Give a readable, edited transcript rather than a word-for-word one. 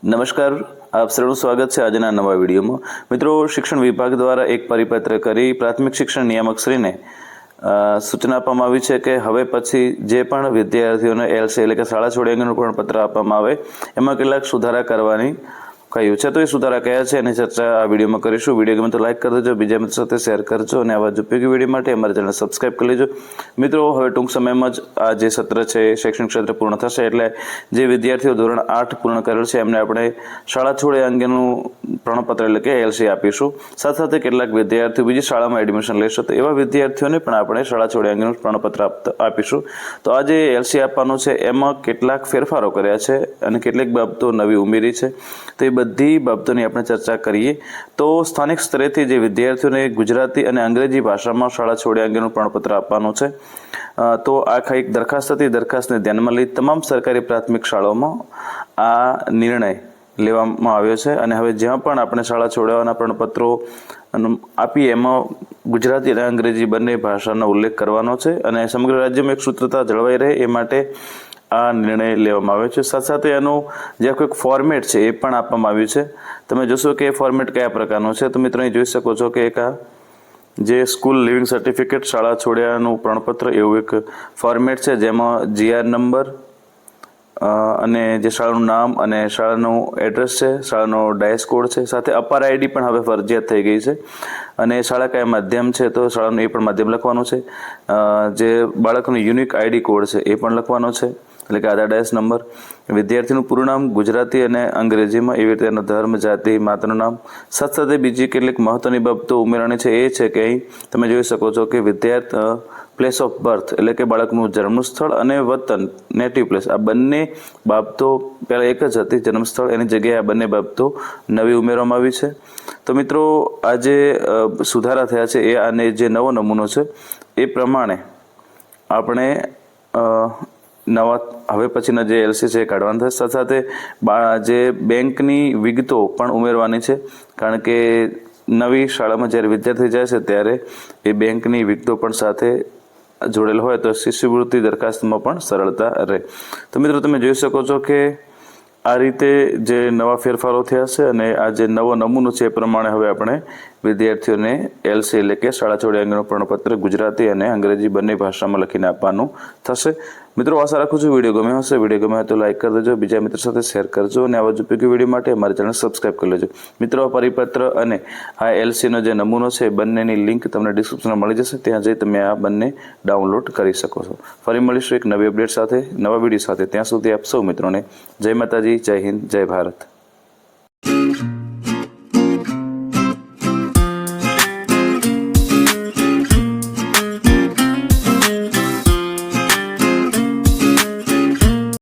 નમસ્કાર, આપ સૌનું સ્વાગત છે આજના નવા વિડીયોમાં। મિત્રો, શિક્ષણ વિભાગ દ્વારા એક પરિપત્ર કરી પ્રાથમિક શિક્ષણ નિયામકશ્રીને સૂચના આપવામાં આવી છે કે હવે પછી જે પણ વિદ્યાર્થીઓને એલસી એટલે કે શાળા છોડી અંગેનું પ્રમાણપત્ર આપવામાં આવે એમાં કેટલાક સુધારા કરવાની કહ્યું છે। તો એ સુધારા કયા છે એની ચર્ચા આ વિડીયોમાં કરીશું। વિડીયો ગમે તો લાઈક કરી દેજો, બીજા મિત્રો સાથે શેર કરજો અને આવા જ ઉપયોગી વિડીયો માટે અમારી ચેનલ સબસ્ક્રાઈબ કરી લેજો। મિત્રો, હવે ટૂંક સમયમાં જ આ જે સત્ર છે શૈક્ષણિક ક્ષેત્ર પૂર્ણ થશે, એટલે જે વિદ્યાર્થીઓ ધોરણ 8 પૂર્ણ કરેલ છે એમને આપણે શાળા છોડે અંગેનું પ્રમાણપત્ર એટલે કે એલસી આપીશું। સાથે સાથે કેટલાક વિદ્યાર્થીઓ બીજી શાળામાં એડમિશન લેશે તો એવા વિદ્યાર્થીઓને પણ આપણે શાળા છોડે અંગેનું પ્રમાણપત્ર આપીશું। તો આ જે એલસી આપવાનું છે એમાં કેટલાક ફેરફારો કર્યા છે અને કેટલીક બાબતો નવી ઉમેરી છે, તો એ બધી બાબતોની આપણે ચર્ચા કરીએ। તો સ્થાનિક સ્તરેથી જે વિદ્યાર્થીઓને ગુજરાતી અને અંગ્રેજી ભાષામાં શાળા છોડ્યા અંગેનું પ્રમાણપત્ર આપવાનું છે, તો આ એક દરખાસ્ત હતી। દરખાસ્તને ધ્યાનમાં લઈ તમામ સરકારી પ્રાથમિક શાળાઓમાં આ નિર્ણય લેવામાં આવ્યો છે અને હવે જ્યાં પણ આપણે શાળા છોડાવવાના પ્રમાણપત્રો આપીએ એમાં ગુજરાતી અને અંગ્રેજી બંને ભાષાનો ઉલ્લેખ કરવાનો છે અને સમગ્ર રાજ્યમાં એક સૂત્રતા જળવાઈ રહે એ માટે આ નિર્ણય લેવામાં આવ્યો છે। સાથે સાથે એનું જે કોઈક ફોર્મેટ છે એ પણ આપવામાં આવ્યું છે। તમે જોશો કે એ ફોર્મેટ કયા પ્રકારનું છે, તો મિત્રો અહીં જોઈ શકો છો કે એક આ જે સ્કૂલ લિવિંગ સર્ટિફિકેટ શાળા છોડ્યાનું પ્રમાણપત્ર એવું એક ફોર્મેટ છે, જેમાં જીઆર નંબર અને જે શાળાનું નામ અને શાળાનું એડ્રેસ છે, શાળાનો ડાયસ કોડ છે, સાથે અપાર આઈડી પણ હવે ફરજિયાત થઈ ગઈ છે અને શાળા કયા માધ્યમ છે તો શાળાનું એ પણ માધ્યમ લખવાનું છે। જે બાળકનું યુનિક આઈડી કોડ છે એ પણ લખવાનો છે, એટલે કે આધાર ડાયસ નંબર, વિદ્યાર્થીનું પૂરું નામ ગુજરાતી અને અંગ્રેજીમાં, એવી રીતે એનો ધર્મ, જાતિ, માતાનું નામ। સાથે સાથે બીજી કેટલીક મહત્વની બાબતો ઉમેરવાની છે એ છે કે અહીં તમે જોઈ શકો છો કે પ્લેસ ઓફ બર્થ એટલે કે બાળકનું જન્મનું સ્થળ અને વતન નેટિવ પ્લેસ, આ બંને બાબતો પહેલાં એક જ હતી જન્મ સ્થળ, એની જગ્યાએ આ બંને બાબતો નવી ઉમેરવામાં આવી છે। તો મિત્રો, આ જે સુધારા થયા છે એ અને જે નવો નમૂનો છે એ પ્રમાણે આપણે નવા હવે પછીના જે એલસી છે એ કાઢવાના થશે। સાથે સાથે જે બેંકની વિગતો પણ ઉમેરવાની છે, કારણ કે નવી શાળામાં જ્યારે વિદ્યાર્થી જાય છે ત્યારે એ બેંકની વિગતો પણ સાથે જોડેલ હોય તો શિષ્યવૃત્તિ દરખાસ્તમાં પણ સરળતા રહે। તો મિત્રો, તમે જોઈ શકો છો કે આ રીતે જે નવા ફેરફારો થયા છે અને આ જે નવો નમૂનો છે એ પ્રમાણે હવે આપણે વિદ્યાર્થીઓને એલસી એટલે કે શાળા છોડ્યા અંગેનું પ્રમાણપત્ર ગુજરાતી અને અંગ્રેજી બંને ભાષામાં લખીને આપવાનું થશે। મિત્રો, આશા રાખું છું વિડીયો ગમ્યો હશે। વિડીયો ગમ્યો હોય તો લાઈક કરી દેજો, બીજા મિત્રો સાથે શેર કરજો અને આવા જ ઉપયોગી વિડીયો માટે અમારી ચેનલ સબસ્ક્રાઈબ કરી લેજો। મિત્રો, આ પરિપત્ર અને આ એલસીનો જે નમૂનો છે બંનેની લિંક તમને ડિસ્ક્રિપ્શનમાં મળી જશે, ત્યાં જઈ તમે આ બંને ડાઉનલોડ કરી શકો છો। ફરી મળીશું એક નવી અપડેટ સાથે, નવા વિડીયો સાથે। ત્યાં સુધી આપ સૌ મિત્રોને જય માતાજી, જય હિન્દ, જય ભારત।